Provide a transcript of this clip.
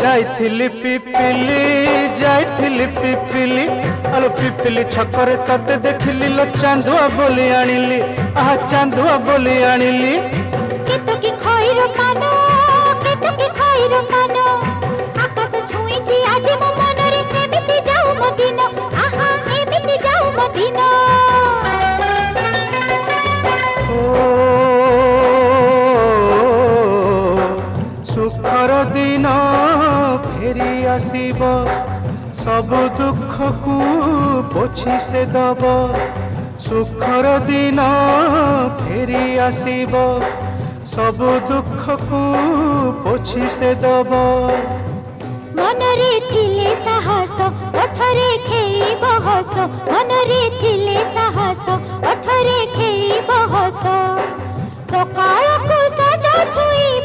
जाइथिली पिपिली जाइथिली पिपिली आलो पिपिली छकरे तते देखिली लो चांदुआ बोली आनिली आहा चांदुआ बोली आनिली केतो की खइरो कानो केतो की खइरो कानो आकाश छुईची आज मो मनरे एमिति जाऊ मो दिन आहा एमिति जाऊ मो दिन सुखर दिन फेरी आसीब सब दुख को पोछि से दब सुखर दिन फेरी आसीब सब दुख को पोछि से दब मनरे थिले साहस ओठरे खेई बहस मनरे थिले साहस ओठरे खेई बहस सकाळ को सजा छुई